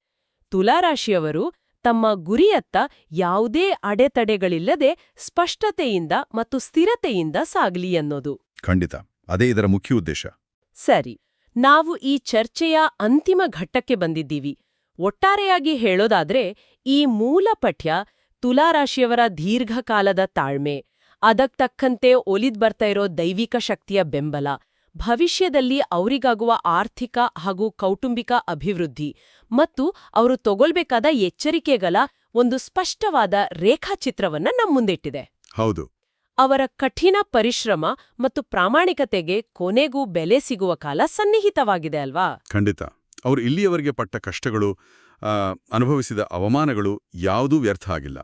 ತುಲಾರಾಶಿಯವರು ತಮ್ಮ ಗುರಿಯತ್ತ ಯಾವುದೇ ಅಡೆತಡೆಗಳಿಲ್ಲದೆ ಸ್ಪಷ್ಟತೆಯಿಂದ ಮತ್ತು ಸ್ಥಿರತೆಯಿಂದ ಸಾಗಲಿ ಅನ್ನೋದು. ಖಂಡಿತ, ಅದೇ ಇದರ ಮುಖ್ಯ ಉದ್ದೇಶ. ಸರಿ, ನಾವು ಈ ಚರ್ಚೆಯ ಅಂತಿಮ ಘಟ್ಟಕ್ಕೆ ಬಂದಿದ್ದೀವಿ. ಒಟ್ಟಾರೆಯಾಗಿ ಹೇಳೋದಾದ್ರೆ ಈ ಮೂಲ ಪಠ್ಯ ತುಲಾರಾಶಿಯವರ ದೀರ್ಘಕಾಲದ ತಾಳ್ಮೆ, ಅದಕ್ತಕ್ಕಂತೆ ಒಲಿದ್ ಬರ್ತಾ ಇರೋ ದೈವಿಕ ಶಕ್ತಿಯ ಬೆಂಬಲ, ಭವಿಷ್ಯದಲ್ಲಿ ಅವರಿಗಾಗುವ ಆರ್ಥಿಕ ಹಾಗೂ ಕೌಟುಂಬಿಕ ಅಭಿವೃದ್ಧಿ ಮತ್ತು ಅವರು ತಗೊಳ್ಬೇಕಾದ ಎಚ್ಚರಿಕೆಗಳ ಒಂದು ಸ್ಪಷ್ಟವಾದ ರೇಖಾಚಿತ್ರವನ್ನ ನಮ್ಮುಂದಿಟ್ಟಿದೆ. ಹೌದು. ಅವರ ಕಠಿಣ ಪರಿಶ್ರಮ ಮತ್ತು ಪ್ರಾಮಾಣಿಕತೆಗೆ ಕೊನೆಗೂ ಬೆಲೆ ಸಿಗುವ ಕಾಲ ಸನ್ನಿಹಿತವಾಗಿದೆ ಅಲ್ವಾ? ಖಂಡಿತ. ಅವರು ಇಲ್ಲಿಯವರೆಗೆ ಪಟ್ಟ ಕಷ್ಟಗಳು, ಅನುಭವಿಸಿದ ಅವಮಾನಗಳು ಯಾವುದೂ ವ್ಯರ್ಥ ಆಗಿಲ್ಲ.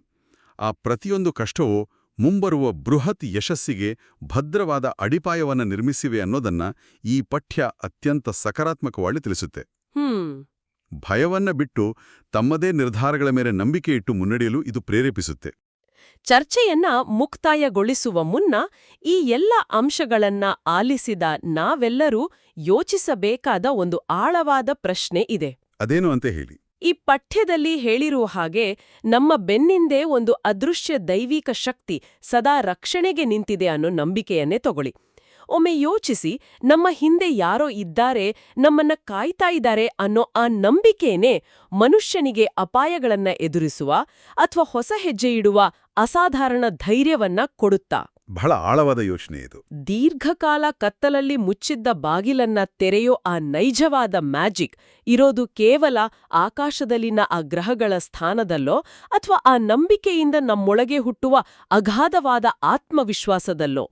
ಆ ಪ್ರತಿಯೊಂದು ಕಷ್ಟವೂ ಮುಂಬರುವ ಬೃಹತ್ ಯಶಸ್ಸಿಗೆ ಭದ್ರವಾದ ಅಡಿಪಾಯವನ್ನು ನಿರ್ಮಿಸಿವೆ ಅನ್ನೋದನ್ನ ಈ ಪಠ್ಯ ಅತ್ಯಂತ ಸಕಾರಾತ್ಮಕವಾಗಿ ತಿಳಿಸುತ್ತೆ. ಭಯವನ್ನ ಬಿಟ್ಟು ತಮ್ಮದೇ ನಿರ್ಧಾರಗಳ ಮೇಲೆ ನಂಬಿಕೆ ಇಟ್ಟು ಮುನ್ನಡೆಯಲು ಇದು ಪ್ರೇರೇಪಿಸುತ್ತೆ. ಚರ್ಚೆಯನ್ನ ಮುಕ್ತಾಯಗೊಳಿಸುವ ಮುನ್ನ ಈ ಎಲ್ಲ ಅಂಶಗಳನ್ನ ಆಲಿಸಿದ ನಾವೆಲ್ಲರೂ ಯೋಚಿಸಬೇಕಾದ ಒಂದು ಆಳವಾದ ಪ್ರಶ್ನೆ ಇದೆ. ಅದೇನು ಅಂತ ಹೇಳಿ. ಈ ಪಠ್ಯದಲ್ಲಿ ಹೇಳಿರುವ ಹಾಗೆ ನಮ್ಮ ಬೆನ್ನಿಂದೇ ಒಂದು ಅದೃಶ್ಯ ದೈವಿಕ ಶಕ್ತಿ ಸದಾ ರಕ್ಷಣೆಗೆ ನಿಂತಿದೆ ಅನ್ನೋ ನಂಬಿಕೆಯನ್ನೇ ತಗೊಳ್ಳಿ. ಒಮ್ಮೆ ಯೋಚಿಸಿ, ನಮ್ಮ ಹಿಂದೆ ಯಾರೋ ಇದ್ದಾರೆ, ನಮ್ಮನ್ನ ಕಾಯ್ತಾ ಇದ್ದಾರೆ ಅನ್ನೋ ಆ ನಂಬಿಕೆನೇ ಮನುಷ್ಯನಿಗೆ ಅಪಾಯಗಳನ್ನ ಎದುರಿಸುವ ಅಥವಾ ಹೊಸ ಹೆಜ್ಜೆ ಇಡುವ ಅಸಾಧಾರಣ ಧೈರ್ಯವನ್ನ ಕೊಡುತ್ತಾ? ಬಹಳ ಆಳವಾದ ಯೋಚನೆ ಇದು. ದೀರ್ಘಕಾಲ ಕತ್ತಲಲ್ಲಿ ಮುಚ್ಚಿದ್ದ ಬಾಗಿಲನ್ನ ತೆರೆಯೋ ಆ ನೈಜವಾದ ಮ್ಯಾಜಿಕ್ ಇರೋದು ಕೇವಲ ಆಕಾಶದಲ್ಲಿನ ಆ ಗ್ರಹಗಳ ಸ್ಥಾನದಲ್ಲೋ ಅಥವಾ ಆ ನಂಬಿಕೆಯಿಂದ ನಮ್ಮೊಳಗೆ ಹುಟ್ಟುವ ಅಗಾಧವಾದ ಆತ್ಮವಿಶ್ವಾಸದಲ್ಲೋ?